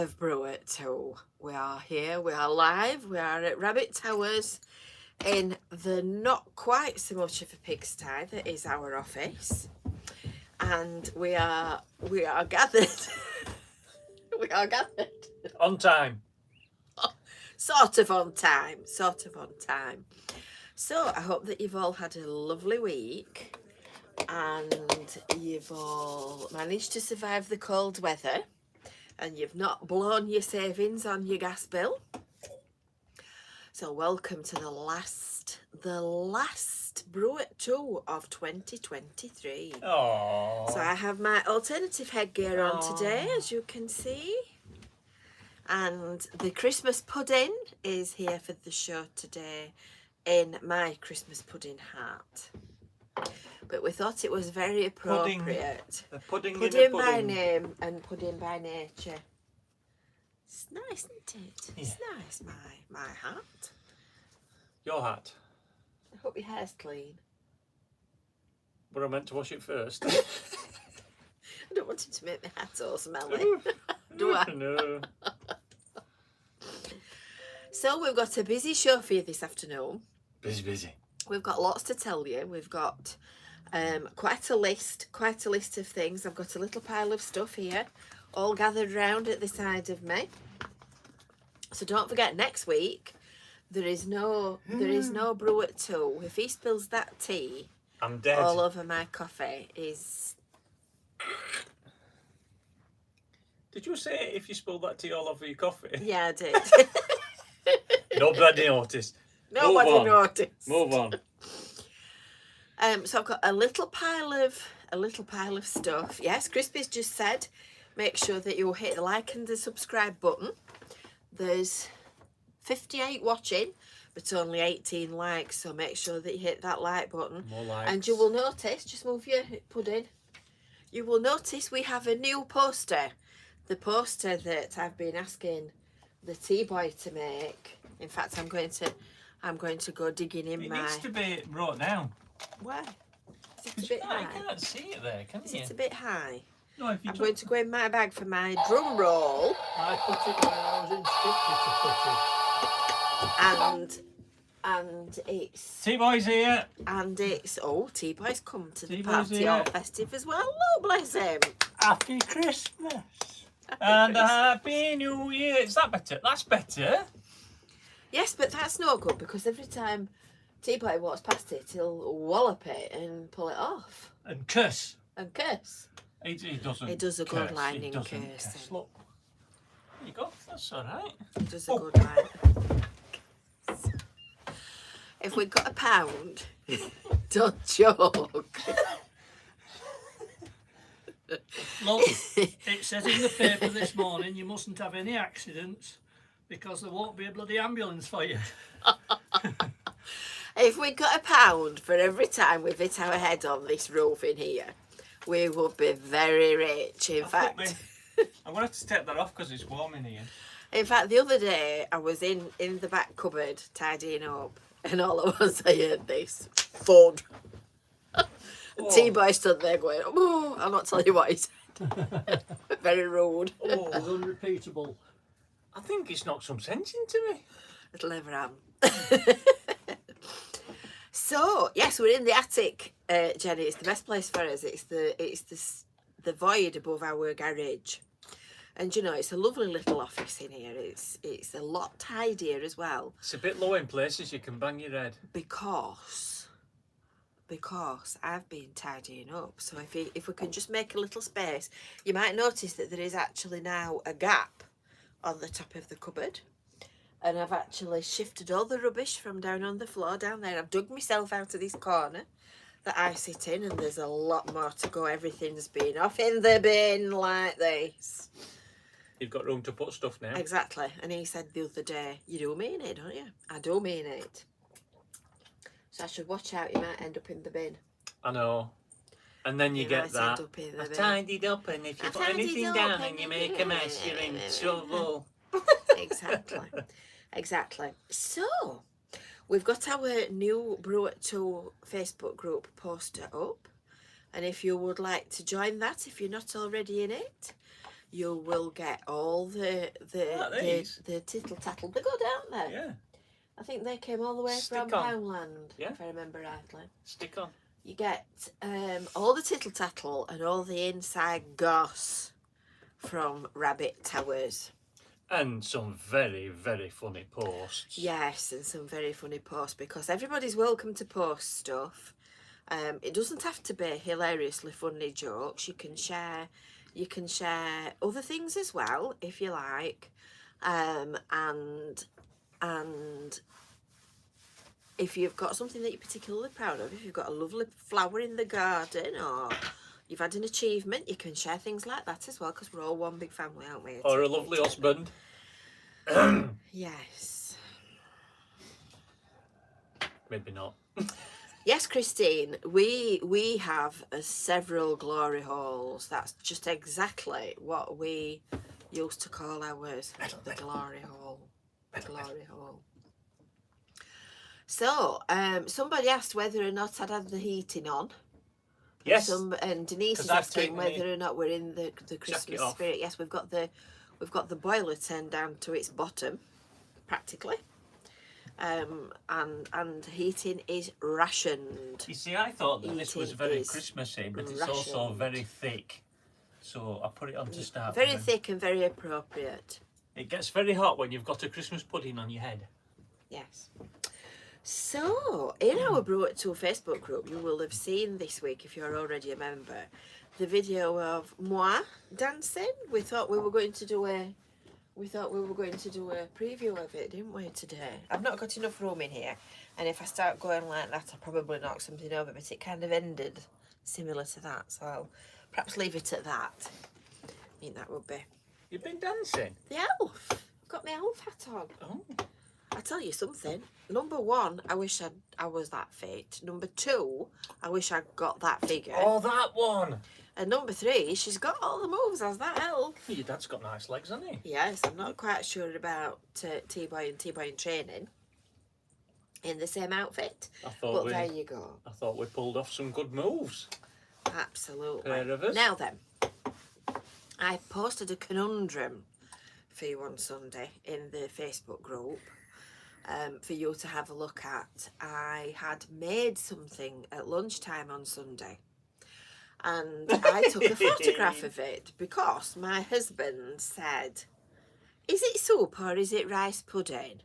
of Brew at 2. We are here, we are live, we are at Rabbit Towers in the not quite so much of a pigsty that is our office. And we are gathered. We are gathered. On time. Sort of on time. So I hope that you've all had a lovely week and you've all managed to survive the cold weather and you've not blown your savings on your gas bill. So welcome to the last Brew at 2 of 2023. Aww. So I have my alternative headgear on today, as you can see. And the Christmas pudding is here for the show today in my Christmas pudding hat. But we thought it was very appropriate. Pudding by name and pudding by nature. It's nice, isn't it? Yeah. It's nice, my hat. Your hat. I hope your hair's clean. But I meant to wash it first. I don't want it to make my hat all smelly. Do I? No. So we've got a busy show for you this afternoon. Busy. We've got lots to tell you. We've got quite a list of things. I've got a little pile of stuff here, all gathered round at the side of me. So don't forget, next week there is no Brew at 2. If he spills that tea I'm dead. all over my coffee, is Did you say if you spilled that tea all over your coffee? yeah, I did. Nobody noticed. Nobody noticed. Move on. So I've got a little pile of stuff. Yes, Crispy's just said, make sure that you hit the like and the subscribe button. There's 58 watching, but only 18 likes, so make sure that you hit that like button. More likes. And you will notice, just move your pudding, you will notice we have a new poster. The poster that I've been asking the tea boy to make. In fact, I'm going to go digging in It my... needs to be brought down. Why? Is it a bit high? You can't see it there, can Is you? it a bit high? No, if you I'm going to go in my bag for my drum roll. I put it where I was instructed to put it. And it's T-Boy's here. T-Boy's come to the T-Boy's party here. all festive as well. Oh, bless him. Happy Christmas. And a Happy New Year. Is that better? That's better. Yes, but that's no good because every time T-Boy walks past it, he'll wallop it and pull it off And cuss. and curse. He doesn't. He does a good curse. line He in doesn't cursing. curse. Look. There you go. That's all right. He does a good line. If we'd got £1, don't joke. Look, it says in the paper this morning you mustn't have any accidents because there won't be a bloody ambulance for you. If we got £1 for every time we've hit our head on this roof in here, we would be very rich. In fact, I'm going to have to take that off because it's warm in here. the other day I was in the back cupboard tidying up, and all of us I heard this thud. And T-Boy stood there going, "Oh, I'll not tell you what he said." Very rude. Oh, it's unrepeatable. I think it's knocked some sense into me. It'll never happen. So yes, we're in the attic, Jenny. It's the best place for us. It's the void above our garage, and you know it's a lovely little office in here. It's a lot tidier as well It's a bit low in places. You can bang your head. because I've been tidying up. So if we can just make a little space, you might notice that there is actually now a gap on the top of the cupboard. And I've actually shifted all the rubbish from down on the floor down there. I've dug myself out of this corner that I sit in, and there's a lot more to go. Everything's been off in the bin like this. You've got room to put stuff now. Exactly. And he said the other day, you do mean it, don't you? I do mean it. So I should watch out, you might end up in the bin. I know. And then you get might that. end up in the I bin. tidied up, and if you I put tidied anything up down and and you you make a mess, you're in trouble. Exactly. So, we've got our new Brew at 2 Facebook group poster up. And if you would like to join that, if you're not already in it, you will get all the these? the tittle tattle. They're good, aren't they? Yeah. I think they came all the way Stick from on. Poundland, Yeah. if I remember rightly. Stick on. You get all the tittle tattle and all the inside goss from Rabbit Towers. And some very, very funny posts. Yes, and some very funny posts, because everybody's welcome to post stuff. It doesn't have to be hilariously funny jokes. You can share other things as well if you like, and if you've got something that you're particularly proud of, if you've got a lovely flower in the garden, or you've had an achievement, you can share things like that as well, because we're all one big family, aren't we? Or a lovely husband. Yes. Maybe not. Yes, Christine, we have several glory holes. That's just exactly what we used to call ours, the glory hole. The glory hole. So, somebody asked whether or not I'd had the heating on. Yes. And Denise is 'Cause I've asking taken whether or not we're in the Christmas off. spirit. Yes, we've got the boiler turned down to its bottom, practically. And heating is rationed. You see, I thought that this was Eating very is Christmassy, but it's also rationed. very thick. So I put it on to start Very with. thick and very appropriate. It gets very hot when you've got a Christmas pudding on your head. Yes. So, in our Brew at 2 Facebook group, you will have seen this week, if you're already a member, the video of moi dancing. We thought we were going to do a preview of it, didn't we, today? I've not got enough room in here, and if I start going like that, I'll probably knock something over, but it kind of ended similar to that, so I'll perhaps leave it at that. I think that would be. You've been dancing? The elf! I've got my elf hat on. Oh. I tell you something. Number one, I wish I was that fit. Number two, I wish I got that figure. Oh, that one! And number three, she's got all the moves as that elf. Your dad's got nice legs, hasn't he? Yes, I'm not quite sure about T-Boy and T-Boy in training in the same outfit. But there you go. I thought we pulled off some good moves. Absolutely. Pair of us. Now then, I posted a conundrum for you on Sunday in the Facebook group for you to have a look at. I had made something at lunchtime on Sunday, and I took a photograph of it because my husband said, "Is it soup or is it rice pudding?"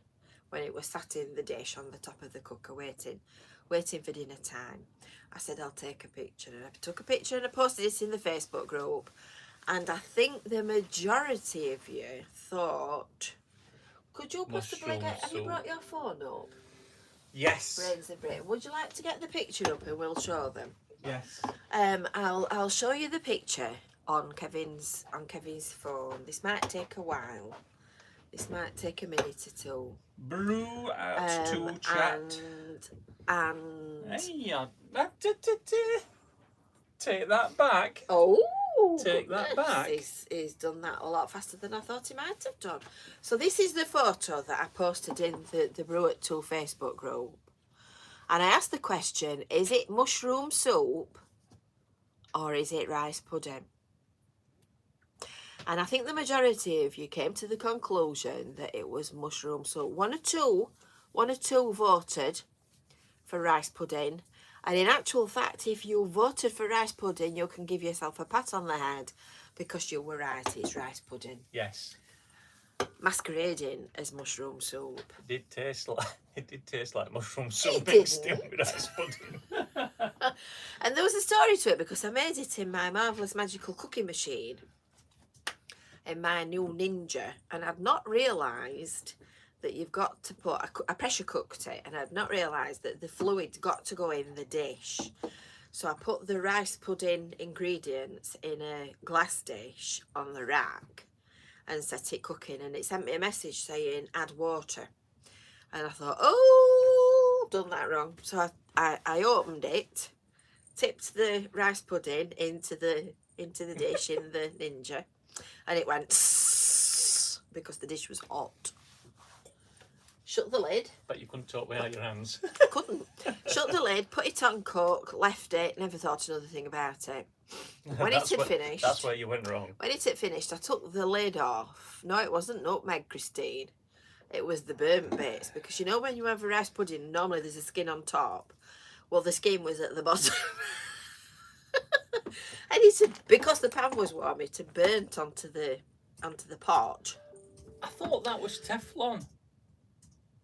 when it was sat in the dish on the top of the cooker waiting for dinner time. I said, "I'll take a picture," and I took a picture and I posted it in the Facebook group, and I think the majority of you thought, could you possibly have you brought your phone up? Yes. Brains of Britain. Would you like to get the picture up and we'll show them? Yes. I'll show you the picture on Kevin's phone. This might take a while. This might take a minute or two. Brew at 2 chat. And Hey, take that back. oh, Take that back. He's done that a lot faster than I thought he might have done. So this is the photo that I posted in the Brew at 2 Facebook group. And I asked the question, is it mushroom soup or is it rice pudding? And I think the majority of you came to the conclusion that it was mushroom soup. One or two voted for rice pudding. And in actual fact, if you voted for rice pudding, you can give yourself a pat on the head because you were right, it's rice pudding. Yes. Masquerading as mushroom soup. It did taste like mushroom soup didn't. mixed in with rice pudding. And there was a story to it because I made it in my marvellous magical cooking machine, in my new Ninja, and I'd not realised that you've got to put, I pressure cooked it, and I'd not realised that the fluid's got to go in the dish. So I put the rice pudding ingredients in a glass dish on the rack and set it cooking, and it sent me a message saying add water. And I thought, oh, I've done that wrong. So I opened it, tipped the rice pudding into the dish in the Ninja, and it went because the dish was hot. Shut the lid. But you couldn't talk without your hands. Couldn't. Shut the lid, put it on cook, left it, never thought another thing about it. When it had finished, That's where you went wrong. when it had finished, I took the lid off. No, it wasn't nutmeg, Christine. It was the burnt bits, because you know when you have a rice pudding, normally there's a skin on top. Well, the skin was at the bottom. And it had, because the pan was warm, it had burnt onto the pot. I thought that was Teflon.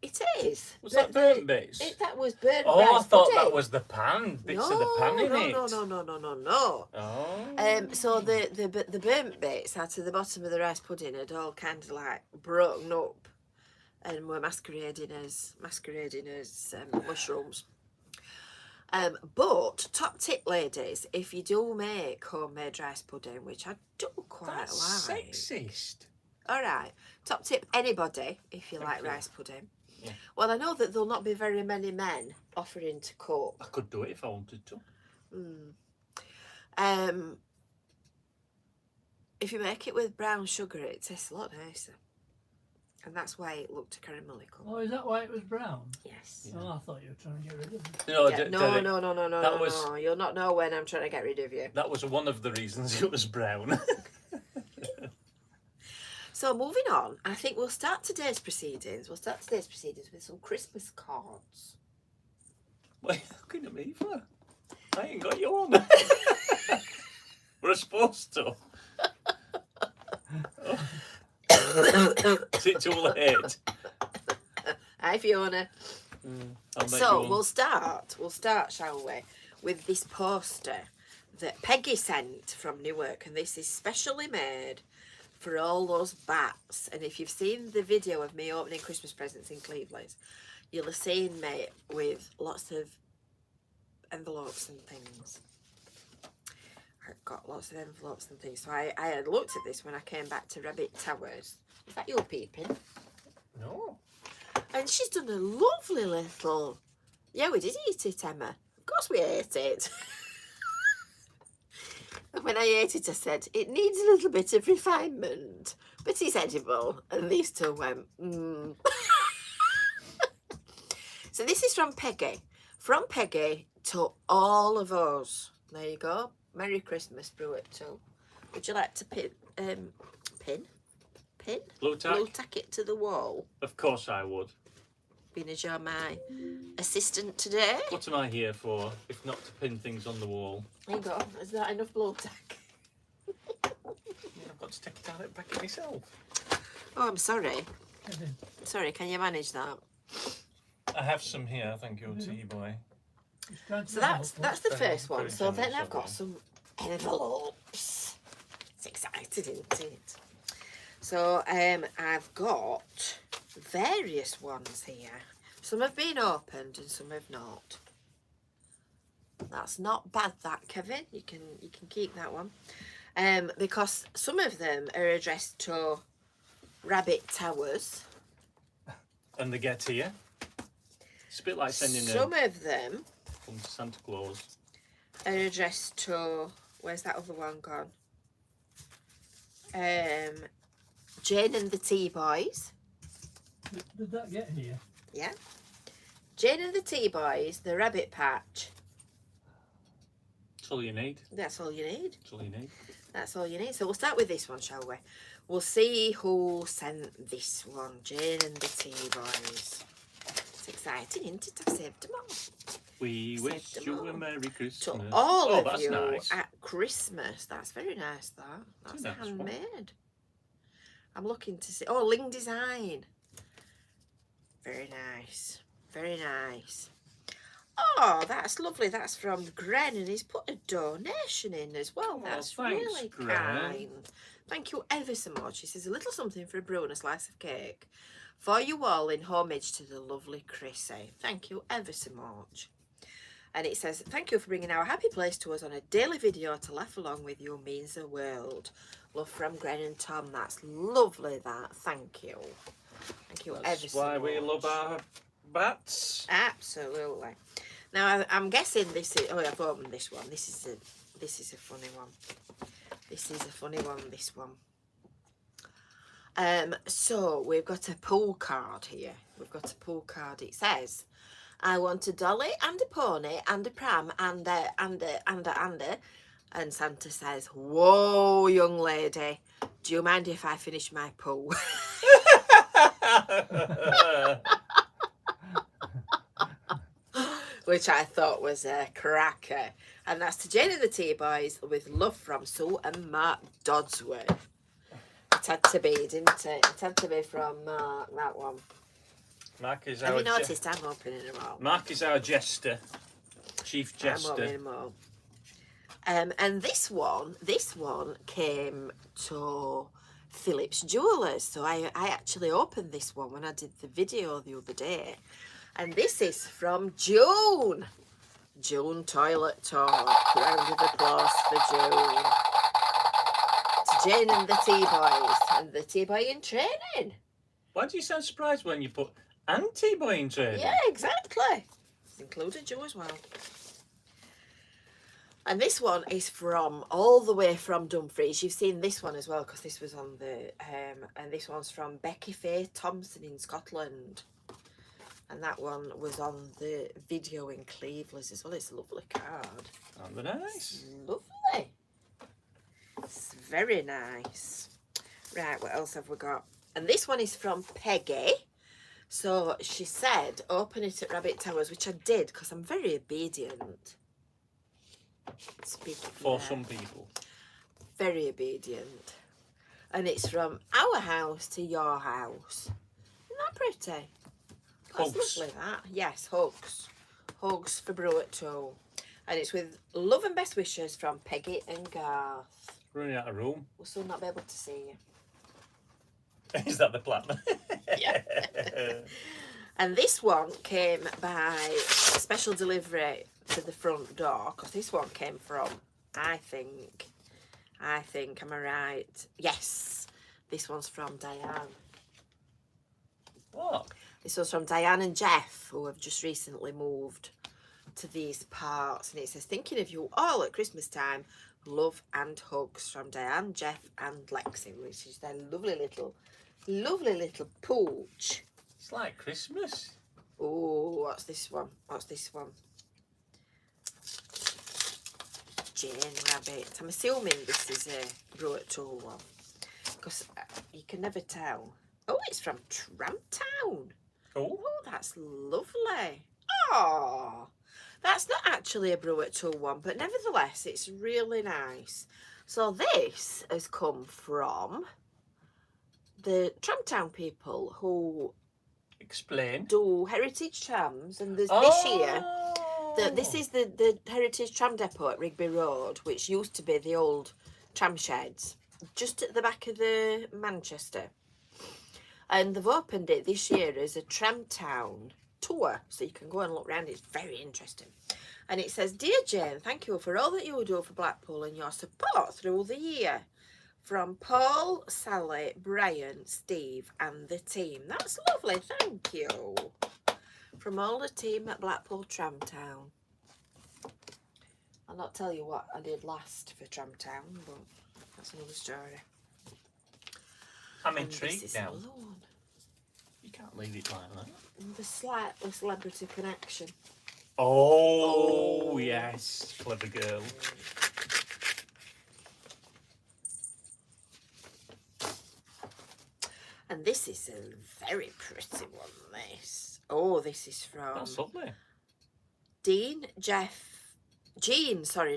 It is. Was But that burnt bits? that was burnt Oh, I rice thought pudding. that was the pan, bits of the pan in it. No. Oh. So the burnt bits out of the bottom of the rice pudding had all kind of like broken up, and were masquerading as mushrooms. But top tip, ladies, if you do make homemade rice pudding, which I do quite That's like. sexist. All right, top tip, anybody, if you like you. rice pudding. Yeah. Well, I know that there'll not be very many men offering to cook. I could do it if I wanted to. If you make it with brown sugar, it tastes a lot nicer. And that's why it looked caramelical. Oh, is that why it was brown? Yes. Oh, I thought you were trying to get rid of it. No, Yeah, no. That was- You'll not know when I'm trying to get rid of you. That was one of the reasons it was brown. So moving on, I think we'll start today's proceedings. We'll start today's proceedings with some Christmas cards. What are you looking at me for? I ain't got you on. We're supposed to. Is it too late? Hi, Fiona. I'll make So you we'll start, shall we, with this poster that Peggy sent from Newark, and this is specially made for all those bats. And if you've seen the video of me opening Christmas presents in Cleveland, you'll have seen me with lots of envelopes and things. I've got lots of envelopes and things. So I had looked at this when I came back to Rabbit Towers. Is that your peeping? No. And she's done a lovely little... Yeah, we did eat it, Emma. Of course we ate it. And when I ate it, I said, it needs a little bit of refinement, but it's edible. And these two went, So this is from Peggy. From Peggy to all of us. There you go. Merry Christmas, Brew it too. Would you like to pin? Blue tack? Blue tack it to the wall, Of course I would. being as you're my assistant today. What am I here for, if not to pin things on the wall? There you go. Is that enough blue tack? Yeah, I've got to take it out back at myself. Oh, I'm sorry. Sorry, can you manage that? I have some here, thank you, T-boy. So that's the first one. very So then generous I've of got you. some envelopes. It's exciting, isn't it? So I've got various ones here. Some have been opened and some have not. That's not bad, that, Kevin. You can keep that one. Because some of them are addressed to Rabbit Towers. And they get here. It's a bit like sending Some of them from Santa Claus. are addressed to, where's that other one gone? Jane and the T-Boys. Did that get here? Yeah. Jane and the T-Boys, the Rabbit Patch. That's all you need. That's all you need. That's all you need. That's all you need. So we'll start with this one, shall we? We'll see who sent this one. Jane and the T-Boys. It's exciting, isn't it? I've saved them all. We Saved wish them you all. a Merry Christmas. To all Oh, of that's you nice. at Christmas. That's very nice, that. That's a nice one. handmade. I'm looking to see. Oh, Ling Design. Very nice. Very nice. Oh, that's lovely. That's from Gren, and he's put a donation in as well. Oh, That's thanks, really Gren. kind. Thank you ever so much. He says a little something for a brew and a slice of cake for you all in homage to the lovely Chrissy. Thank you ever so much. And it says, thank you for bringing our happy place to us on a daily video to laugh along with you means the world. Love from Gren and Tom. That's lovely, that. Thank you. Thank you ever That's so why much. we love our bats. Absolutely. Now I'm guessing this is. Oh, I've opened this one. This is a funny one. This is a funny one. This one. So we've got a pool card here. We've got a pool card. It says, "I want a dolly and a pony and a pram and a And Santa says, "Whoa, young lady, do you mind if I finish my poo?" Which I thought was a cracker. And that's to Jane and the T-Boys with love from Sue and Mark Dodsworth. It had to be, didn't it? It had to be from Mark, that one. Mark is Have our you noticed I'm opening them all? Mark is our jester, chief I'm jester. opening them all. And this one came to Phillips Jewelers. So I actually opened this one when I did the video the other day. And this is from June. June Toilet Talk. Round of applause for June. To Jane and the T-Boys. And the T-Boy in training. Why do you sound surprised when you put anti-boy in training? Yeah, exactly. It's included Joe as well. And this one is from all the way from Dumfries. You've seen this one as well because this was on the and this one's from Becky Faye Thompson in Scotland. And that one was on the video in Cleveland as well. It's a lovely card. Aren't they nice? It's lovely. It's very nice. Right, what else have we got? And this one is from Peggy. So she said, open it at Rabbit Towers, which I did because I'm very obedient. Speaking For some people. Very obedient. And it's from our house to your house. Isn't that pretty? That's Hugs. lovely, that. Yes, hugs. Hugs for Brew at 2. And it's with love and best wishes from Peggy and Garth. Running out of room. We'll soon not be able to see you. Is that the plan? Yeah. And this one came by special delivery to the front door because this one came from, I think, am I right? Yes, this one's from Diane. What? This one's from Diane and Jeff, who have just recently moved to these parts. And it says, thinking of you all at Christmas time, love and hugs from Diane, Jeff and Lexi, which is their lovely little pooch. It's like Christmas. Oh, what's this one? What's this one? Jane Rabbit. I'm assuming this is a Brew at 2 one. Because you can never tell. Oh, it's from Tramptown. Oh. Oh, that's lovely. Oh, that's not actually a Brew at 2 one, but nevertheless, it's really nice. So this has come from the Tramptown people who Explain. do heritage trams, and there's this year. Oh. This is the heritage tram depot at Rigby Road, which used to be the old tram sheds, just at the back of the Manchester. And they've opened it this year as a Tramptown tour, so you can go and look around. It's very interesting. And it says, Dear Jane, thank you for all that you do for Blackpool and your support through the year. From Paul, Sally, Brian, Steve and the team. That's lovely, thank you. From all the team at Blackpool Tramtown. I'll not tell you what I did last for Tramtown, but that's another story. I'm And this intrigued is now. another one. You can't leave it like that. And the slight celebrity connection. Oh, Oh. yes. Clever girl. And this is a very pretty one, this. Oh, this is from That's lovely. Jean,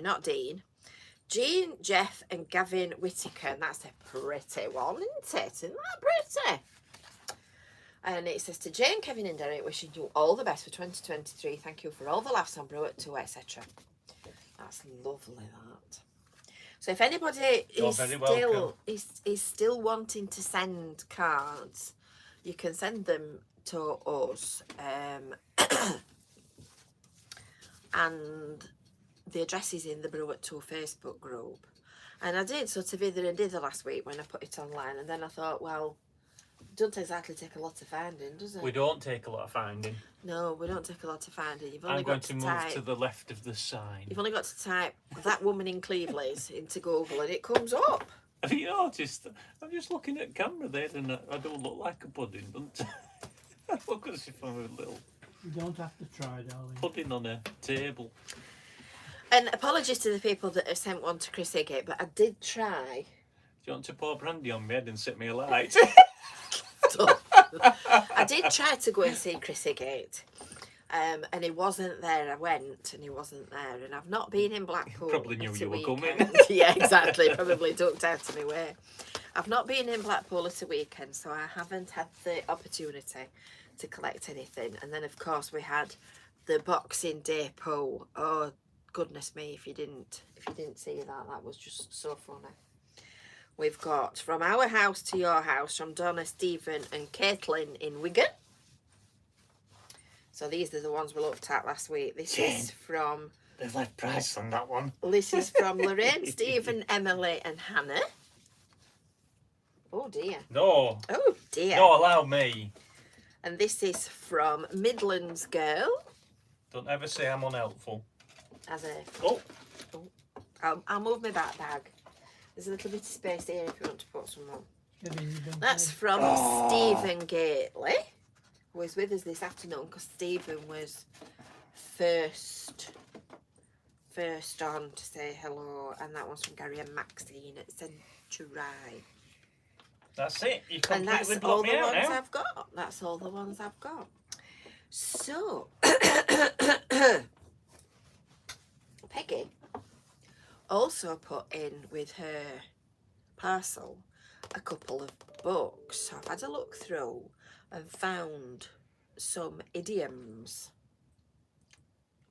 not Dean. Jean, Jeff and Gavin Whittaker. And that's a pretty one, isn't it? Isn't that pretty? And it says, to Jane, Kevin and Derek, wishing you all the best for 2023. Thank you for all the laughs on Brew at 2, etc. That's lovely, that. So if anybody You're is very still welcome. is still wanting to send cards, you can send them to us. And the address is in the Brew at 2 Facebook group. And I did sort of either and dither last week when I put it online, and then I thought, well, it doesn't exactly take a lot to finding, does it? We don't take a lot of finding. No, we don't take a lot to finding. You've only I'm going got to move type. to the left of the sign. You've only got to type that woman in Cleveland's into Google, and it comes up. Have you noticed? I'm just looking at camera there, and I don't look like a pudding, don't I? I look as if I'm a little You don't have to try, darling. pudding on a table. And apologies to the people that have sent one to Chris Higgett, but I did try. Do you want to pour brandy on my head and set me alight? I did try to go and see Chris Higgett, and he wasn't there. I went and he wasn't there, and I've not been in Blackpool. Probably knew at a you were weekend. coming. Yeah, exactly. Probably ducked out of my way. I've not been in Blackpool at a weekend, so I haven't had the opportunity to collect anything. And then, of course, we had the Boxing Day poll. Oh goodness me! If you didn't see that, that was just so funny. We've got From Our House to Your House from Donna, Stephen and Caitlin in Wigan. So these are the ones we looked at last week. This is from... They've left price on that one. This is from Lorraine, Stephen, Emily and Hannah. Oh dear. No. Oh dear. No, allow me. And this is from Midlands Girl. Don't ever say I'm unhelpful. As a... Oh. I'll move my back bag. There's a little bit of space here if you want to put some on. Maybe you don't That's know. from Oh. Stephen Gately, who was with us this afternoon because Stephen was first on to say hello, and that one's from Gary and Maxine at Century. That's it. You And that's completely all blocked me the out ones now. I've got. That's all the ones I've got. So, Peggy also put in with her parcel a couple of books. So I've had a look through and found some idioms.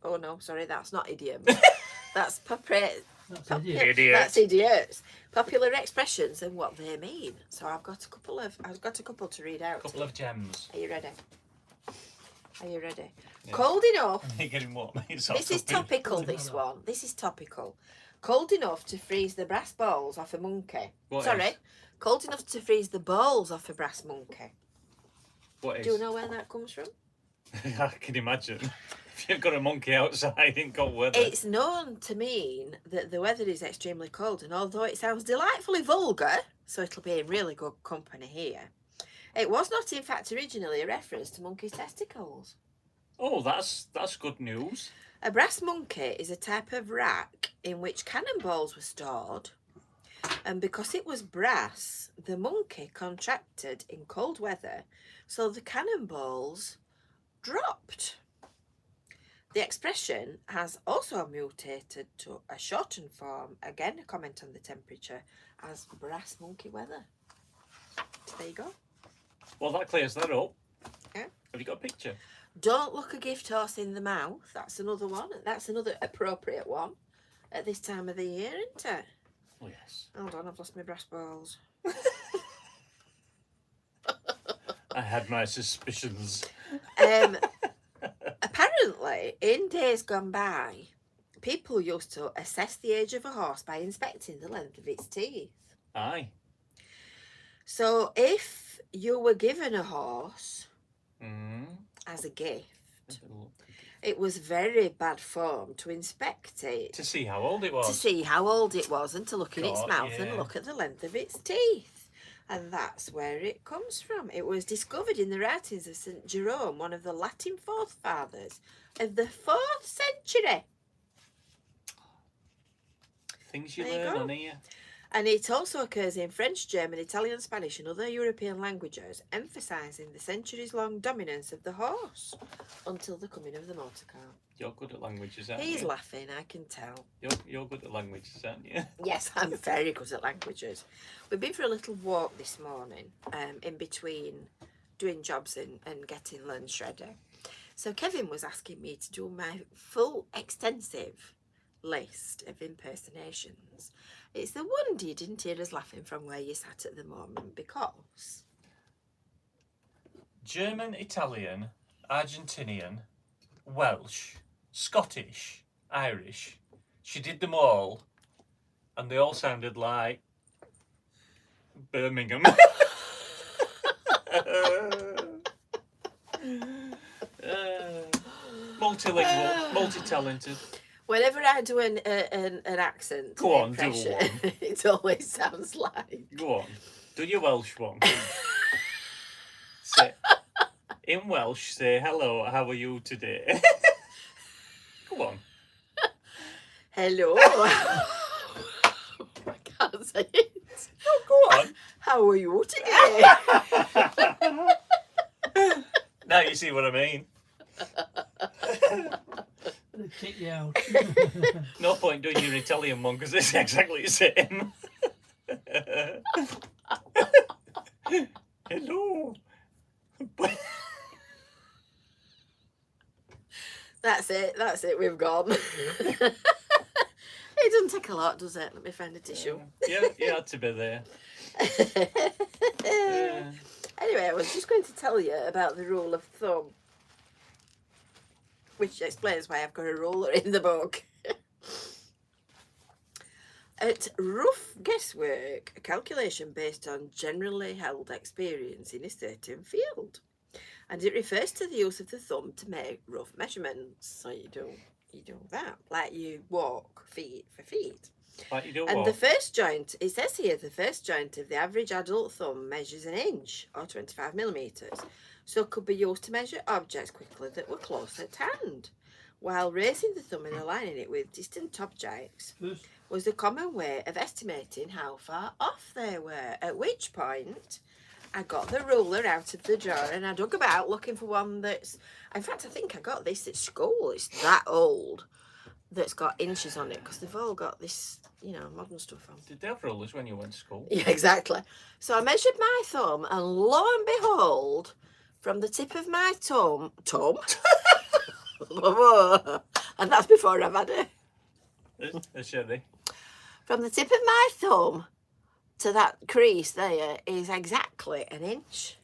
Oh no, sorry, that's not idioms. That's That's idiot. Idiot. That's idiots. Popular expressions and what they mean. So I've got a couple to read out. Couple of gems. Are you ready? Are you ready? Yeah. Cold enough. You're getting what? This is topical, this one. This is topical. Cold enough to freeze the brass balls off a monkey. What Sorry. is? Cold enough to freeze the balls off a brass monkey. What is? Do you know where that comes from? I can imagine. If you've got a monkey outside in cold weather. It's known to mean that the weather is extremely cold, and although it sounds delightfully vulgar, so it'll be in really good company here, it was not in fact originally a reference to monkey testicles. Oh, that's good news. A brass monkey is a type of rack in which cannonballs were stored, and because it was brass, the monkey contracted in cold weather, so the cannonballs dropped. The expression has also mutated to a shortened form, again a comment on the temperature, as brass monkey weather. So there you go. Well, that clears that up. Yeah. Have you got a picture? Don't look a gift horse in the mouth. That's another one. That's another appropriate one at this time of the year, isn't it? Oh, yes. Hold on, I've lost my brass balls. I had my suspicions. Apparently, in days gone by, people used to assess the age of a horse by inspecting the length of its teeth. Aye. So if you were given a horse as a gift, it was very bad form to inspect it. To see how old it was. To see how old it was and to look in its God, mouth yeah. and look at the length of its teeth. And that's where it comes from. It was discovered in the writings of St. Jerome, one of the Latin forefathers of the 4th century. Things you There you learn go. on here. And it also occurs in French, German, Italian, Spanish and other European languages, emphasising the centuries-long dominance of the horse until the coming of the motor car. You're good at languages, aren't He's you? laughing, I can tell. You're good at languages, aren't you? Yes, I'm very good at languages. We've been for a little walk this morning, in between doing jobs and getting lunch ready. So Kevin was asking me to do my full extensive list of impersonations. It's the one you didn't hear us laughing from where you sat at the moment because... German, Italian, Argentinian, Welsh, Scottish, Irish. She did them all, and they all sounded like Birmingham. Multilingual, multi-talented. Whenever I do an accent Go on, do impression, one. it always sounds like... Go on, do your Welsh one. Say, in Welsh, say hello, how are you today? Go on. Hello. I can't say it. Oh, go on. How are you today? Now you see what I mean. They kick you out. No point doing your Italian one because it's exactly the same. Hello. That's it, we've gone. It doesn't take a lot, does it? Let me find a tissue. Yeah, you had to be there. Anyway, I was just going to tell you about the rule of thumb, which explains why I've got a ruler in the book. At rough guesswork, a calculation based on generally held experience in a certain field. And it refers to the use of the thumb to make rough measurements. So you do that, like you walk feet for feet. Like you do And what? the first joint, it says here, the first joint of the average adult thumb measures an inch or 25 millimetres. So it could be used to measure objects quickly that were close at hand, while raising the thumb and aligning it with distant objects was the common way of estimating how far off they were, at which point I got the ruler out of the drawer and I dug about looking for one that's, in fact I think I got this at school, it's that old, that's got inches on it, because they've all got this, you know, modern stuff on. Did they have rulers when you went to school? Yeah, exactly. So I measured my thumb and lo and behold, from the tip of my thumb, and that's before I've had it. A sherry. From the tip of my thumb to that crease there is exactly an inch.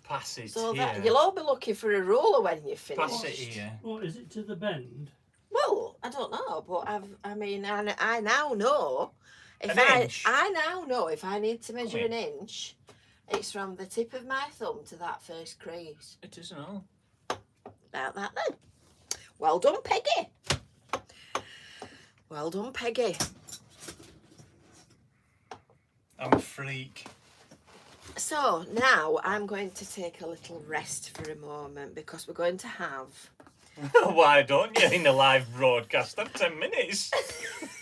Pass it So here. that, you'll all be looking for a ruler when you're finished. Pass it here. What is it to the bend? Well, I don't know, but I now know if An inch? I now know if I need to measure Come an inch, it's from the tip of my thumb to that first crease. It isn't all. About that then. Well done, Peggy. Well done, Peggy. I'm a freak. So now I'm going to take a little rest for a moment because we're going to have Why don't you in a live broadcast have 10 minutes?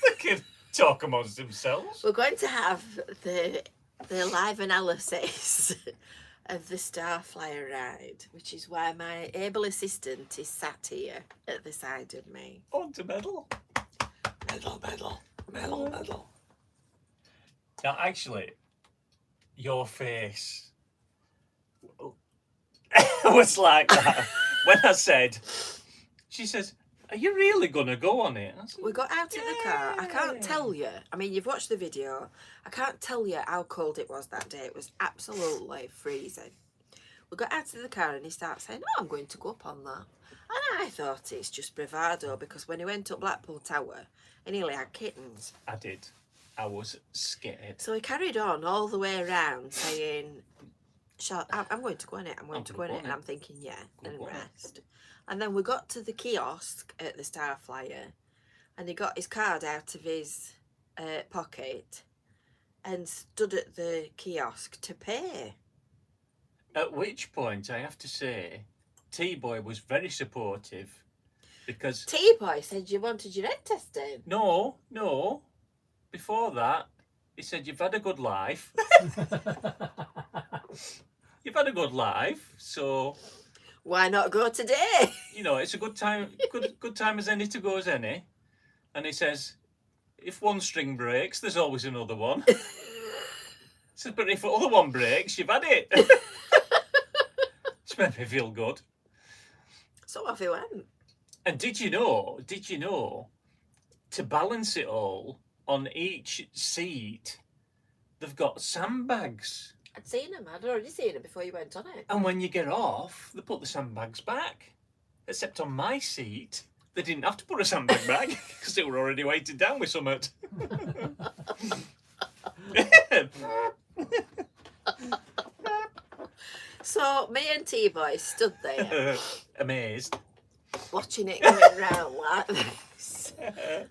They can talk amongst themselves. the live analysis of the Starflyer ride, which is why my able assistant is sat here at the side of me. On to medal. Medal. Now, actually, your face was like that when I said, she says, are you really going to go on it? I said, We got out of the car. I can't "Yeah." tell you. I mean, you've watched the video. I can't tell you how cold it was that day. It was absolutely freezing. We got out of the car and he starts saying, oh, I'm going to go up on that. And I thought it's just bravado because when he went up Blackpool Tower, he nearly had kittens. I did. I was scared. So he carried on all the way around saying, I'm going to go on it, I'm going I'm to go gonna on go it. on And it. I'm thinking, yeah, Go and on it. rest. And then we got to the kiosk at the Starflyer and he got his card out of his pocket and stood at the kiosk to pay. At which point, I have to say, T-Boy was very supportive because... T-Boy said you wanted your head tested. No. Before that, he said, you've had a good life. You've had a good life, so... Why not go today? You know, it's a good time, good time as any to go as any. And he says, if one string breaks, there's always another one. He says, but if the other one breaks, you've had it. It's made me feel good. So off he went. And did you know, to balance it all on each seat, they've got sandbags. I'd seen him. I'd already seen him before you went on it. And when you get off, they put the sandbags back. Except on my seat, they didn't have to put a sandbag back because they were already weighted down with something. So me and T-Boy stood there Amazed. watching it going round like this.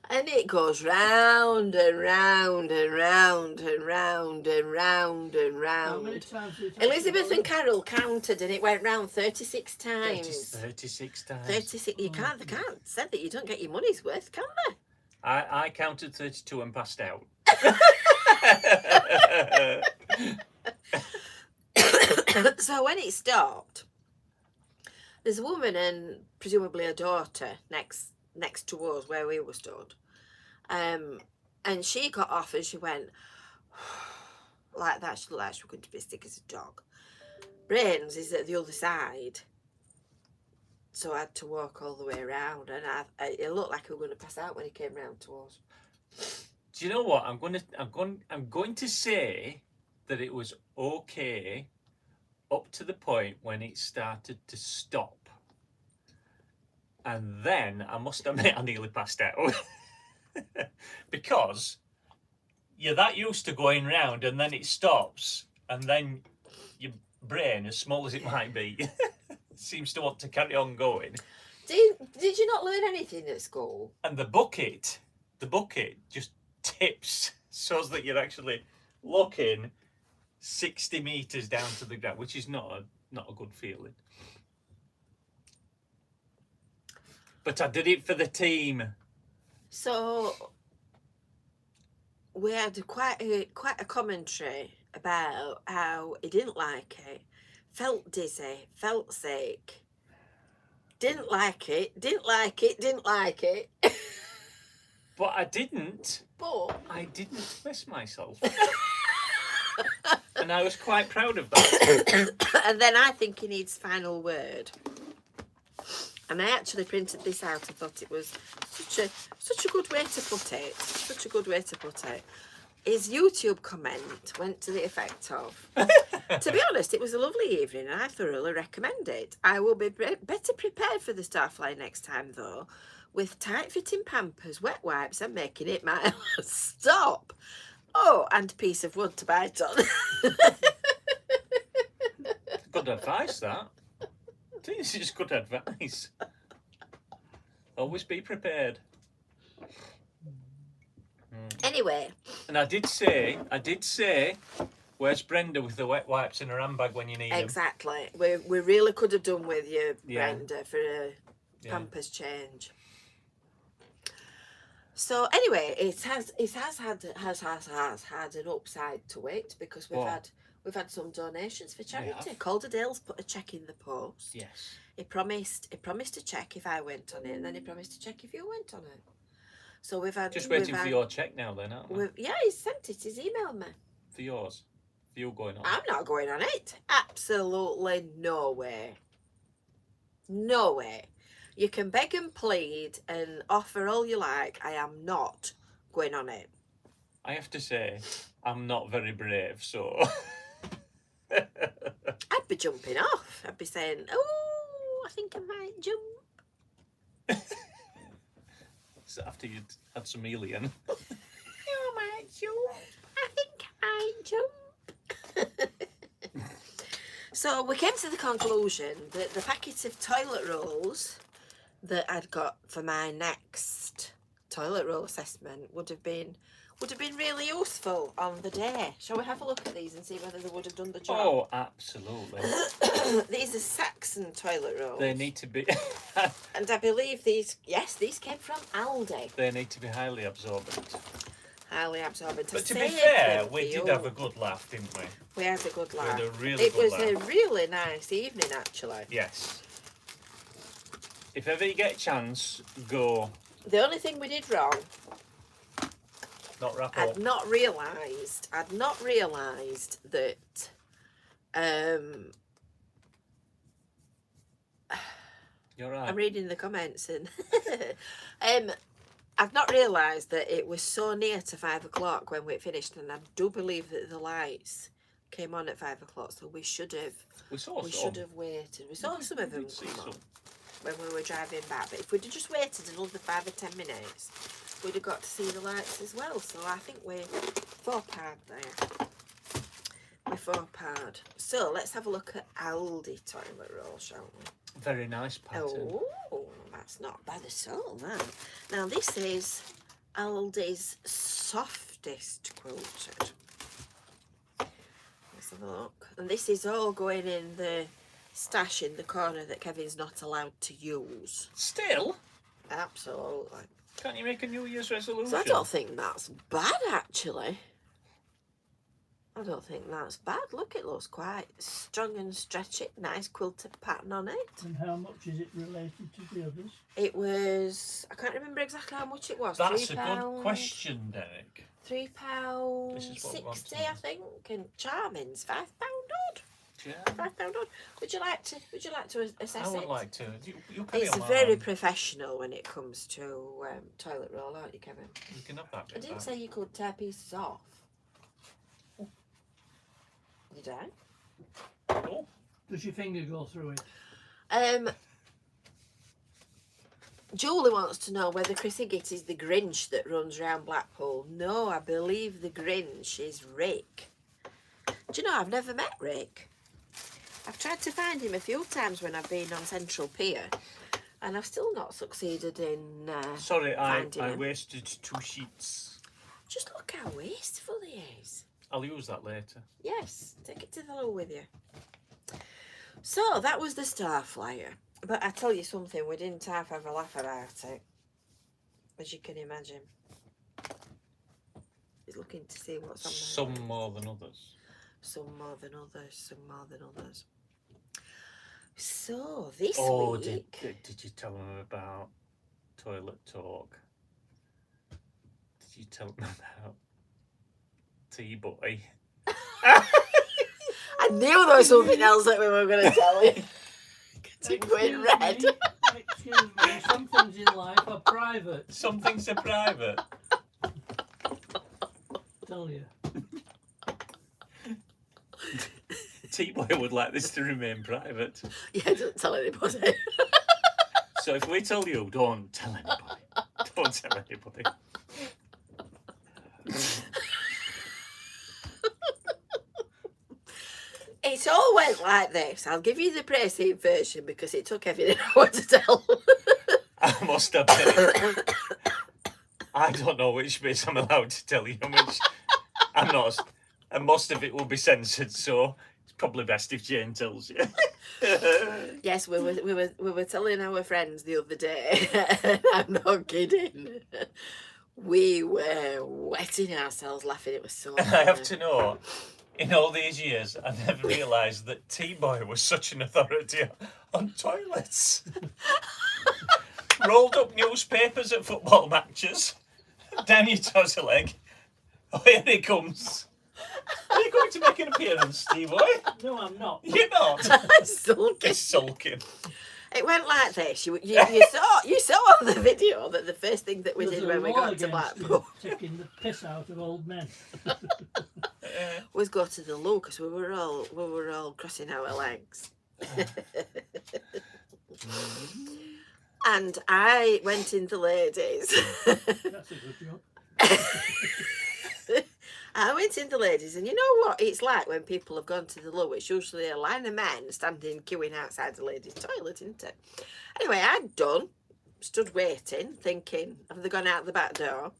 And it goes round and round and round and round and round and How many round. times did it Elizabeth and Carol counted and it went round 36 times. 36 times. 36. They can't say that you don't get your money's worth, can they? I counted 32 and passed out. So when it stopped, there's a woman and presumably a daughter next to us where we were stood. And she got off and she went like that. She looked like she was going to be as thick as a dog. Brains is at the other side, so I had to walk all the way around, and it looked like we were going to pass out when he came round to us. Do you know what? I'm going to say that it was okay up to the point when it started to stop, and then I must admit I nearly passed out because you're that used to going round, and then it stops, and then your brain, as small as it might be, seems to want to carry on going. Did you not learn anything at school? And the bucket just tips so that you're actually looking 60 meters down to the ground, which is not a good feeling. But I did it for the team. So we had quite a commentary about how he didn't like it, felt dizzy, felt sick, didn't like it. But I didn't But miss myself. And I was quite proud of that. and then I think he needs final word. And I actually printed this out. I thought it was such a good way to put it. Such a good way to put it. His YouTube comment went to the effect of, to be honest, it was a lovely evening and I thoroughly recommend it. I will be better prepared for the Starflyer next time though, with tight-fitting pampers, wet wipes and making it my stop. Oh, and a piece of wood to bite on. Good advice, that. I think this is good advice. Always be prepared. Anyway. And I did say, where's Brenda with the wet wipes in her handbag when you need them? Exactly. We really could have done with you, Yeah. Brenda, for a Pampers change. So anyway, it has had an upside to it because we've had some donations for charity. Calderdale's put a cheque in the post. Yes. He promised to check if I went on it, and then he promised to check if you went on it. So we've had Just waiting for your check now, then, aren't we? Yeah, he's sent it. He's emailed me. For yours, for you going on. I'm not going on it. Absolutely no way. No way. You can beg and plead and offer all you like. I am not going on it. I have to say, I'm not very brave, so. I'd be jumping off. I'd be saying, "Oh, I think I might jump." So after you'd had some alien. I might jump. I think I might jump. So we came to the conclusion that the packet of toilet rolls that I'd got for my next toilet roll assessment would have been really useful on the day. Shall we have a look at these and see whether they would have done the job? Oh, absolutely. These are Saxon toilet rolls. They need to be. And I believe these came from Aldi. They need to be highly absorbent. Highly absorbent. But to be fair, we did have a good laugh, didn't we? We had a good laugh. We had a really It good was laugh. a really nice evening, actually. Yes. If ever you get a chance, go. The only thing we did wrong, Not wrap I'd up. not realised that You're right. I'm reading the comments and I've not realised that it was so near to 5 o'clock when we finished, and I do believe that the lights came on at 5 o'clock, so we should have should have waited. We saw some of them come on when we were driving back, but if we'd have just waited another 5 or 10 minutes, we'd have got to see the lights as well. So I think we're four-pard there. We're four-pard. So let's have a look at Aldi toilet roll, shall we? Very nice pattern. Oh, that's not bad at all, that. Now, this is Aldi's softest quilted. Let's have a look. And this is all going in the stash in the corner that Kevin's not allowed to use. Still? Absolutely. Can't you make a New Year's resolution? So I don't think that's bad, actually. I don't think that's bad. Look, it looks quite strong and stretchy. Nice quilted pattern on it. And how much is it related to the others? It was, I can't remember exactly how much it was. That's £3, a good question, Derek. This is what we want to £3.60, know. I think. And Charming's £5 odd. Yeah. £5 odd. Would you like to assess I would it? like to. You carry It's on, very man. professional when it comes to toilet roll, aren't you, Kevin? You can have that I bit didn't back. say you could tear pieces off. Did I? Oh, Does your finger go through it? Julie wants to know whether Chris Higgett is the Grinch that runs around Blackpool. No, I believe the Grinch is Rick. Do you know, I've never met Rick. I've tried to find him a few times when I've been on Central Pier, and I've still not succeeded in sorry, I finding him. wasted 2 sheets. Just look how wasteful he is. I'll use that later. Yes, take it to the loo with you. So, that was the Starflyer. But I tell you something, we didn't half have a laugh about it. As you can imagine. He's looking to see what's on there. Some more than others. Some more than others, some more than others. So, this Oh, week... did you tell them about toilet talk? Did you tell them about T-Boy? I knew there was something else that we were going to tell you. You're going red. Excuse me, some things in life are private. Some things are private. Tell you. T-Boy would like this to remain private. Yeah, don't tell anybody. So if we tell you, don't tell anybody. Don't tell anybody. It all went like this. I'll give you the Praising version because it took everything I want to tell. I must admit, I don't know which bits I'm allowed to tell you and which I'm not. And most of it will be censored, so it's probably best if Jane tells you. Yes, we were telling our friends the other day. I'm not kidding. We were wetting ourselves laughing. It was so And funny. I have to know, in all these years, I never realised that T-Boy was such an authority on toilets. Rolled up newspapers at football matches, down your trouser leg. Oh, here he comes. Are you going to make an appearance, T-Boy? No, I'm not. You're not. Sulking. He's sulking. It went like this. You saw on the video that the first thing that we There's did a when we law got to against Blackpool taking the piss out of old men. was go to the loo because we were all crossing our legs. And I went in the ladies. That's a good job. I went in the ladies, and you know what it's like when people have gone to the loo. It's usually a line of men standing queuing outside the ladies' toilet, isn't it? Anyway, I'd done, stood waiting, thinking, have they gone out the back door?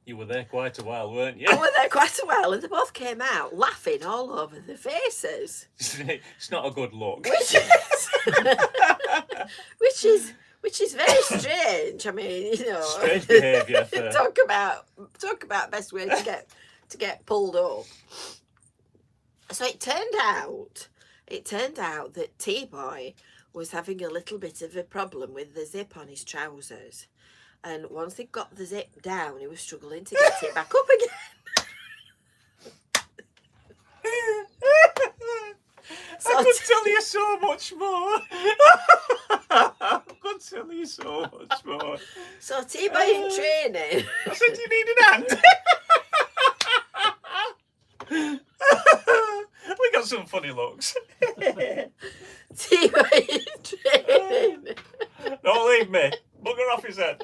You were there quite a while, weren't you? I was there quite a while, and they both came out laughing all over their faces. It's not a good look. Which is very strange. I mean, you know, Strange behaviour for... talk about best way to get pulled up. So it turned out that T-Boy was having a little bit of a problem with the zip on his trousers, and once he got the zip down, he was struggling to get it back up again. I could tell you so much more. I could tell you so much more. So T-Boy in training. I said, you need an hand. We got some funny looks. T-Boy in training. Don't leave me. Bugger off his head.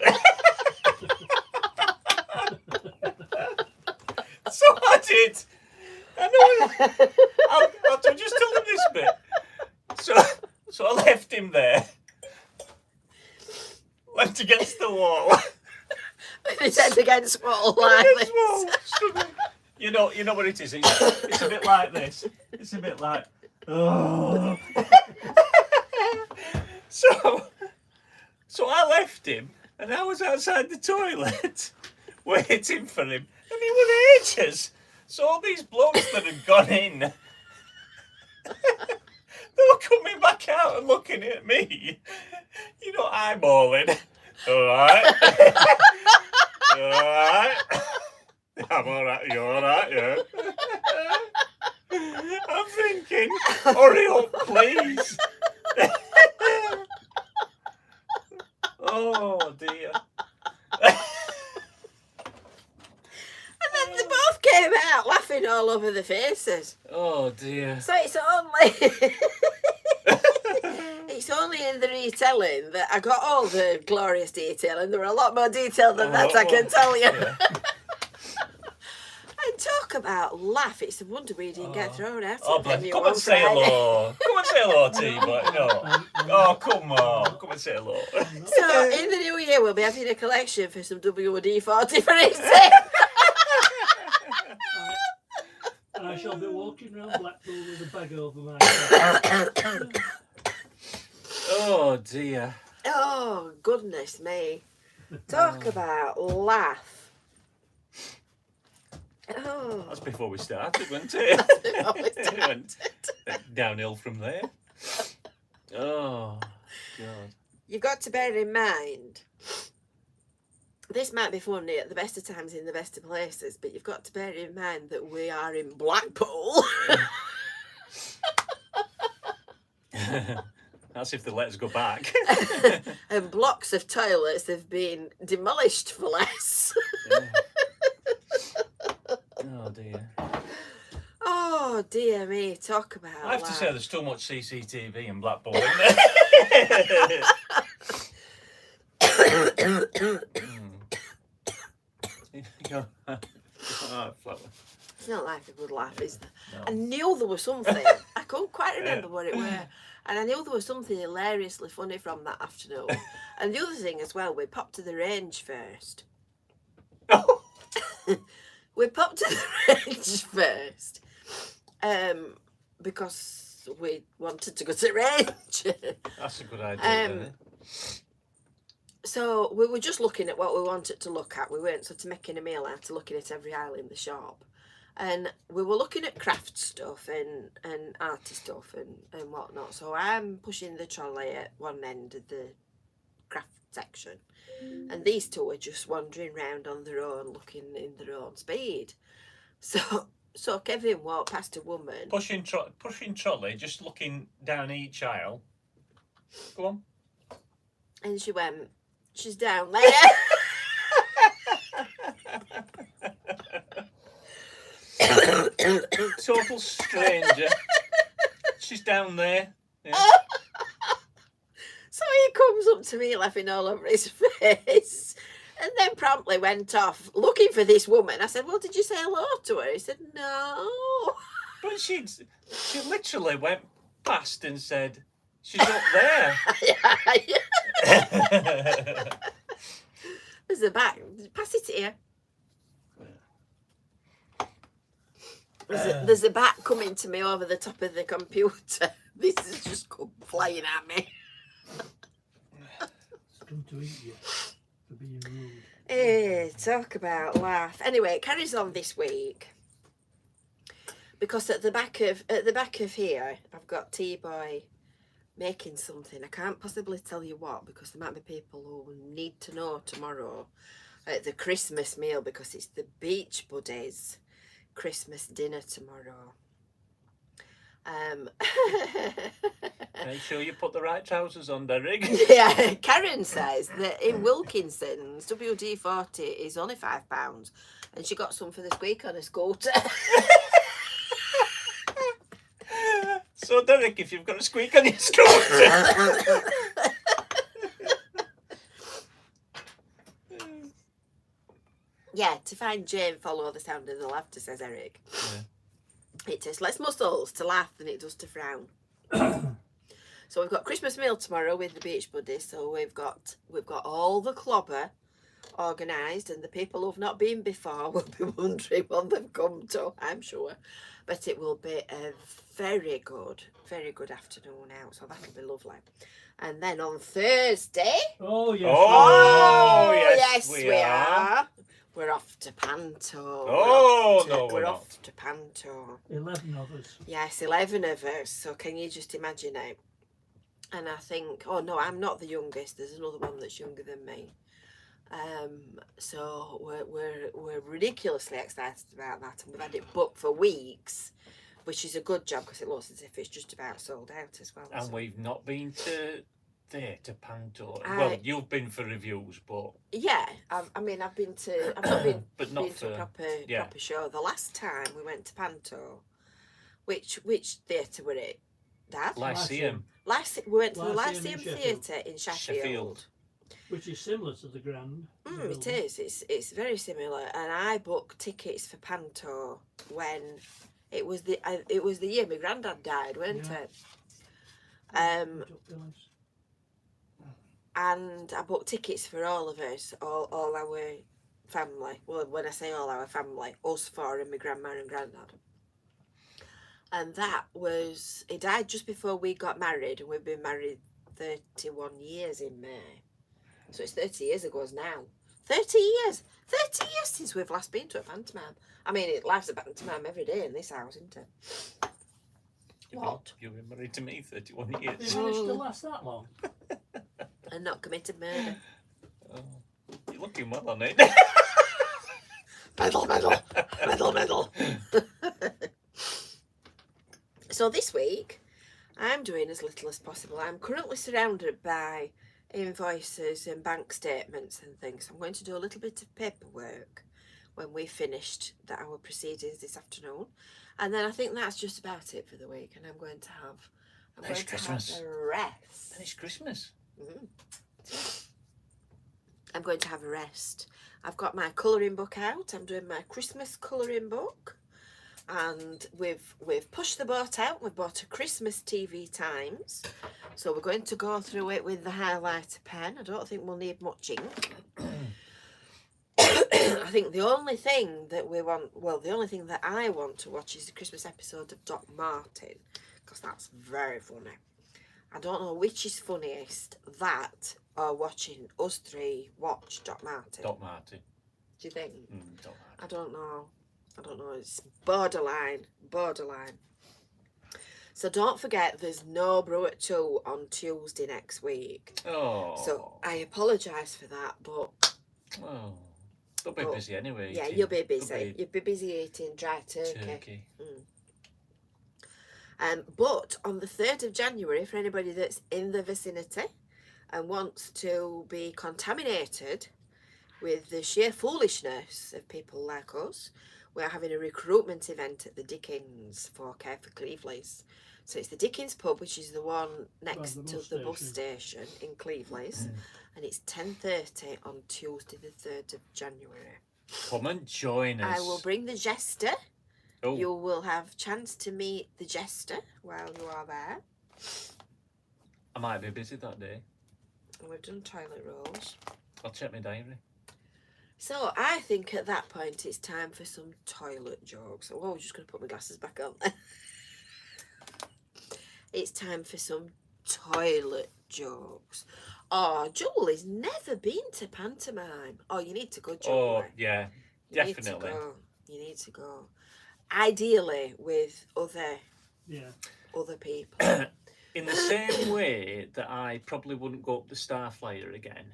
So I did. I know. I'll just tell him this bit. So I left him there. Went against the wall. His head against wall like this. You know what it is. It's a bit like this. It's a bit like. Oh. So I left him And I was outside the toilet waiting for him. And he was ages. So all these blokes that had gone in, they were coming back out and looking at me. You know, eyeballing. All right. All right. I'm all right. You're all right, yeah. I'm thinking, hurry up, please. Oh, dear. And then they both came out laughing all over the faces. Oh, dear. So it's only it's only in the retelling that I got all the glorious detail, and there were a lot more detail than that, I can tell you. Yeah. And talk about laugh, it's a wonder we didn't get thrown out. Oh, of bless. venue Come on and say Friday. hello. Come and say hello to you, but no. Oh, come on. Come and say hello. So in the new year, we'll be having a collection for some WD-40 for eating. And I shall be walking around Blackpool with a bag over my head. Oh, dear. Oh, goodness me. Talk about laugh. Oh. That's before we started, wasn't it? It went downhill from there. Oh, God. You've got to bear in mind, this might be funny at the best of times in the best of places, but you've got to bear in mind that we are in Blackpool. That's if they let us go back. And blocks of toilets have been demolished for less. Yeah. Oh, dear. Oh, dear me, talk about I have to laugh. say there's too much CCTV in Blackpool, isn't there? Oh, flower. It's not like a good laugh, is there? No. I knew there was something. I couldn't quite remember what it were. And I knew there was something hilariously funny from that afternoon. And the other thing as well, we popped to the range first. We popped to the range first. Because we wanted to go to the range. That's a good idea. So we were just looking at what we wanted to look at. We weren't sort of making a meal out of looking at every aisle in the shop. And we were looking at craft stuff and arty stuff and whatnot. So I'm pushing the trolley at one end of the craft section. And these two are just wandering round on their own, looking in their own speed. So Kevin walked past a woman. Pushing trolley, just looking down each aisle. Go on. And she went, she's down there. Total stranger. She's down there. Yeah. So he comes up to me laughing all over his face and then promptly went off looking for this woman. I said, well, did you say hello to her? He said, no. But she literally went past and said, she's up there. There's a back. Pass it here. There's a bat coming to me over the top of the computer. This has just come flying at me. It's come to eat you for being rude. Hey, talk about laugh. Anyway, it carries on this week because at the back of here, I've got T-Boy making something. I can't possibly tell you what because there might be people who need to know tomorrow at the Christmas meal because it's the Beach Buddies Christmas dinner tomorrow. Make sure you put the right trousers on, Derek. Yeah, Karen says that in Wilkinson's WD-40 is only £5 and she got some for this week on a scooter. So Derek, if you've got a squeak on your scooter. Yeah, to find Jane, follow the sound of the laughter, says Eric. Yeah. It takes less muscles to laugh than it does to frown. So we've got Christmas meal tomorrow with the Beach Buddies. So we've got all the clobber, organised, and the people who've not been before will be wondering what they've come to, I'm sure. But it will be a very good afternoon out, so that'll be lovely. And then on Thursday, Oh, yes. Oh, yes, we are. We're off to Panto. Oh, no, we're we're off to Panto. 11 of us. Yes, 11 of us. So can you just imagine it? And I think, oh no, I'm not the youngest. There's another one that's younger than me. So we're ridiculously excited about that, and we've had it booked for weeks, which is a good job because it looks as if it's just about sold out as well. And so. we've not been to Panto. Well, you've been for reviews, but yeah, I've not been but not been for to a proper show. The last time we went to Panto, which theatre were it, Dad? Lyceum. We went to the Lyceum Lyceum in Theatre in Sheffield. Which is similar to the Grand. It is. It's very similar. And I booked tickets for Panto when it was the year my granddad died, wasn't it? And I booked tickets for all of us, all our family. Well, when I say all our family, us four and my grandma and granddad. And he died just before we got married, and we've been married 31 years in May. So it's 30 years ago now. 30 years! 30 years since we've last been to a pantomime. I mean, life's a pantomime every day in this house, isn't it? What? You've been married to me 31 You years. managed to last that long? And not committed murder. Oh, you're looking well on it. Medal. So this week, I'm doing as little as possible. I'm currently surrounded by invoices and bank statements and things. I'm going to do a little bit of paperwork when we've finished our proceedings this afternoon. And then I think that's just about it for the week. And I'm going to have a rest. And it's Christmas. I'm going to have a rest. I've got my colouring book out. I'm doing my Christmas colouring book. And we've pushed the boat out. We've bought a Christmas TV Times, so we're going to go through it with the highlighter pen. I don't think we'll need much ink. I think the only thing that I want to watch is the Christmas episode of Doc Martin, because that's very funny. I don't know which is funniest, that or watching us three watch Doc Martin. Doc Martin. Do you think? Doc Martin. I don't know. It's borderline. So don't forget, there's no Brew at 2 on Tuesday next week. Oh. So I apologise for that, but... Oh. They'll be busy anyway. Yeah, you'll be busy. You'll be busy eating dry turkey. But on the 3rd of January, for anybody that's in the vicinity and wants to be contaminated with the sheer foolishness of people like us, we're having a recruitment event at the Dickens 4K for Cleveley's. So it's the Dickens pub, which is the one next to the bus station in Cleveley's. And it's 10:30 on Tuesday the 3rd of January. Come and join us. I will bring the jester. Oh. You will have chance to meet the jester while you are there. I might be busy that day. And we've done toilet rolls. I'll check my diary. So I think at that point it's time for some toilet jokes. Oh, I'm just going to put my glasses back on. It's time for some toilet jokes. Oh, Julie's never been to pantomime. Oh, you need to go, Julie. Oh, yeah, definitely. You need to go. Ideally with other people. In the same way that I probably wouldn't go up the Starflyer again,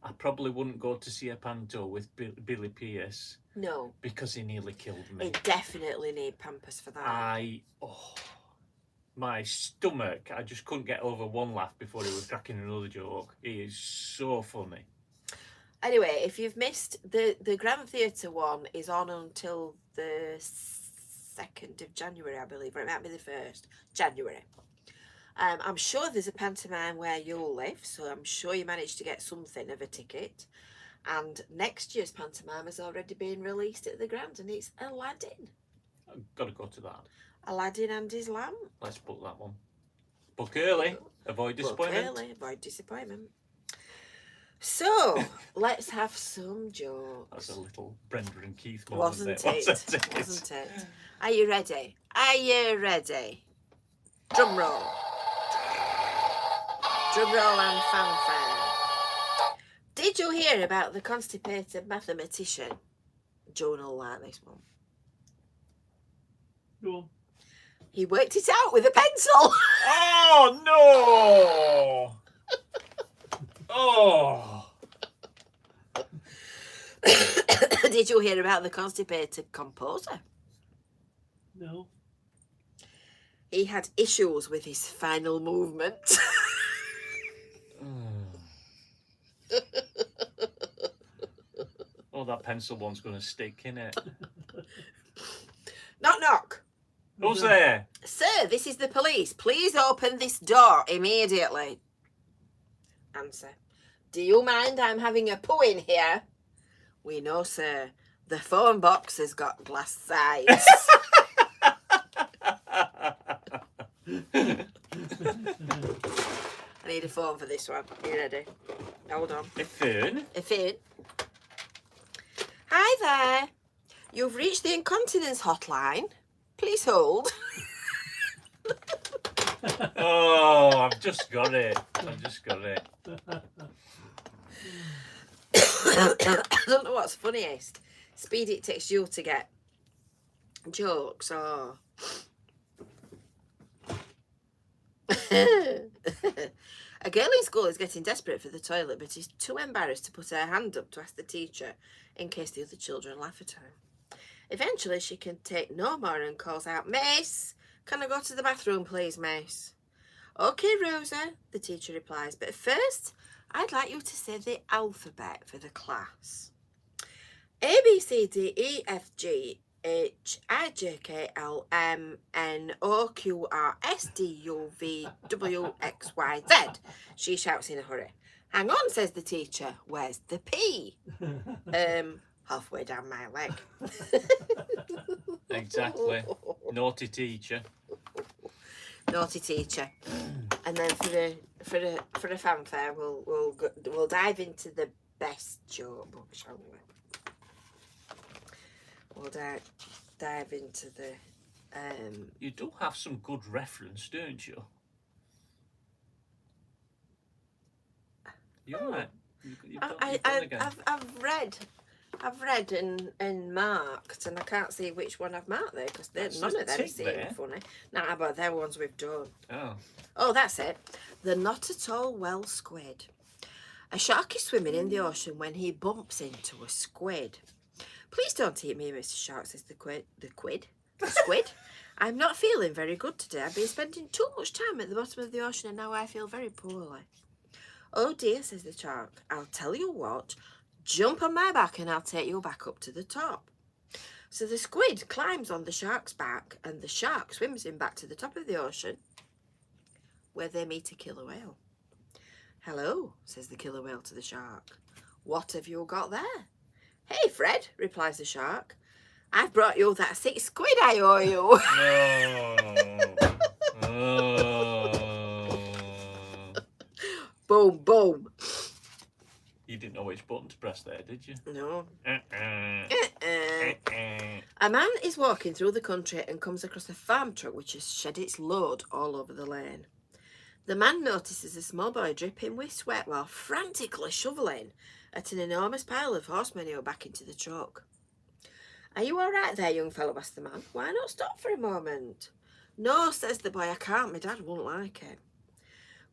I probably wouldn't go to see a panto with Billy Pierce. No. Because he nearly killed me. He definitely need Pampers for that. My stomach, I just couldn't get over one laugh before he was cracking another joke. He is so funny. Anyway, if you've missed, the Grand Theatre one is on until the 2nd of January, I believe, or it might be the 1st January. I'm sure there's a pantomime where you'll live, so I'm sure you managed to get something of a ticket. And next year's pantomime has already been released at the Grand, and it's Aladdin. I've got to go to that. Aladdin and his lamp. Let's book that one. Book early, avoid disappointment. Book early, avoid disappointment. So, let's have some jokes. That's a little Brenda and Keith moment. Wasn't there, it? wasn't Wasn't it? Are you ready? Are you ready? Drum roll. Drum roll and fanfare. Did you hear about the constipated mathematician? Joan will like this one. Go on. He worked it out with a pencil. Oh no! Oh. Did you hear about the constipated composer? No. He had issues with his final movement. Oh, that pencil one's going to stick, innit? Knock, knock. Who's there? Sir, this is the police. Please open this door immediately. Answer. Do you mind I'm having a poo in here? We know, sir. The phone box has got glass sides. I need a phone for this one. Are you ready? Hold on. A phone? A phone. Hi there. You've reached the incontinence hotline. Please hold. Oh, I've just got it. I've just got it. I don't know what's funniest. Speed it takes you to get jokes or... A girl in school is getting desperate for the toilet but is too embarrassed to put her hand up to ask the teacher in case the other children laugh at her. Eventually she can take no more and calls out, Miss, can I go to the bathroom please, Miss? Okay, Rosa, the teacher replies, but first I'd like you to say the alphabet for the class. A, B, C, D, E, F, G, H, I, J, K, L, M, N, O, Q, R, S, T, U, V, W, X, Y, Z. She shouts in a hurry. Hang on, says the teacher. Where's the P? Halfway down my leg. Exactly. Naughty teacher. Naughty teacher. And then for a fanfare, we'll dive into the best joke book, shall we? We'll dive into the. You do have some good reference, don't you? You're right. You've done again. I've read and marked, and I can't see which one I've marked there because none of them seem funny. Nah, but they're ones we've done. Oh, that's it. The not at all well squid. A shark is swimming in the ocean when he bumps into a squid. Please don't eat me, Mr. Shark, says the squid. I'm not feeling very good today. I've been spending too much time at the bottom of the ocean and now I feel very poorly. Oh dear, says the shark. I'll tell you what. Jump on my back and I'll take you back up to the top. So the squid climbs on the shark's back and the shark swims him back to the top of the ocean where they meet a killer whale. Hello, says the killer whale to the shark. What have you got there? Hey, Fred, replies the shark. I've brought you that 6 quid I owe you. Boom, boom. You didn't know which button to press there, did you? No. A man is walking through the country and comes across a farm truck which has shed its load all over the lane. The man notices a small boy dripping with sweat while frantically shoveling at an enormous pile of horse manure back into the truck. Are you all right there, young fellow, asked the man. Why not stop for a moment? No, says the boy, I can't. My dad won't like it.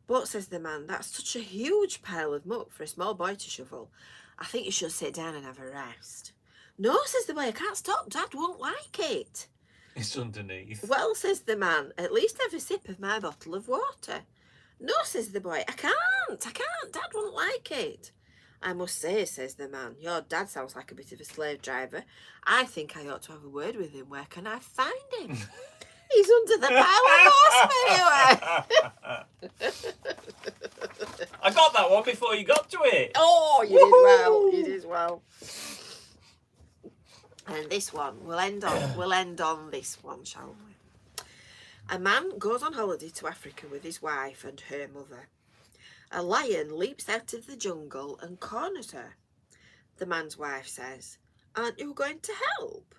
But, says the man, that's such a huge pile of muck for a small boy to shovel. I think you should sit down and have a rest. No, says the boy, I can't stop. Dad won't like it. It's underneath. Well, says the man, at least have a sip of my bottle of water. No, says the boy, I can't. Dad won't like it. I must say, says the man, your dad sounds like a bit of a slave driver. I think I ought to have a word with him. Where can I find him? He's under the pile of horse manure. I got that one before you got to it. Oh, you did well. You did well. And this one, we'll end on this one, shall we? A man goes on holiday to Africa with his wife and her mother. A lion leaps out of the jungle and corners her. The man's wife says, "Aren't you going to help?"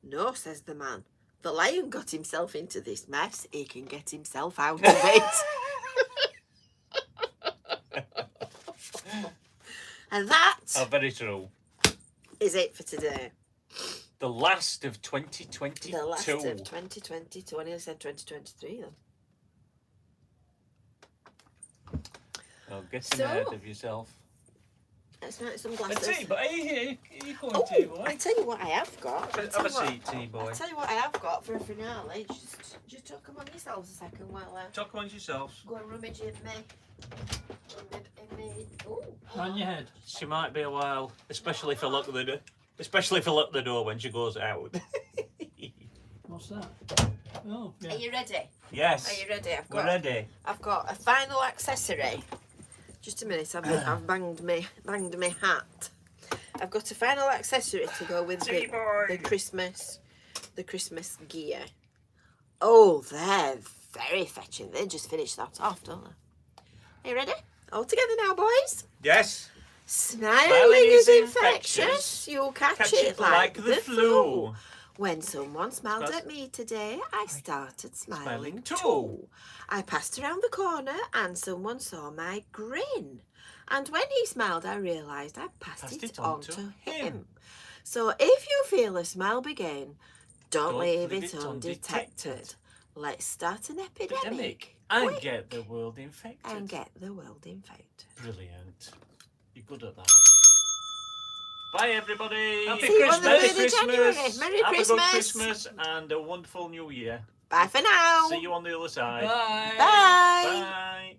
"No," says the man. "The lion got himself into this mess. He can get himself out of it." And that very true. is it for today. The last of 2022. The last of 2022. I nearly said 2023 then. Oh, getting ahead of yourself. Let's make some A glasses. tea, but are you going Oh, tea boy? I tell you what I have got. Have a seat, tea boy. I tell you what I have got for a finale. Just talk among yourselves a second while I Talk amongst yourselves. go and rummage in me. On your head. She might be a while, especially if I lock the door. Especially if I lock the door when she goes out. What's that? Oh, yeah. Are you ready? Yes. Are you ready? We're ready. I've got a final accessory. Just a minute, I've banged me hat. I've got a final accessory to go with the Christmas gear. Oh, they're very fetching. They just finished that off, don't they? Are you ready? All together now, boys. Yes. Smiling is infectious. You'll catch it like the flu. When someone smiled at me today, I started smiling too. I passed around the corner and someone saw my grin. And when he smiled, I realised I passed it on to him. So if you feel a smile begin, don't leave it undetected. Let's start an epidemic. And get the world infected. Brilliant. You're good at that. Bye, everybody. Happy Christmas. Merry Christmas. Merry Have Christmas. a good Christmas and a wonderful New Year. Bye for now. See you on the other side. Bye. Bye. Bye.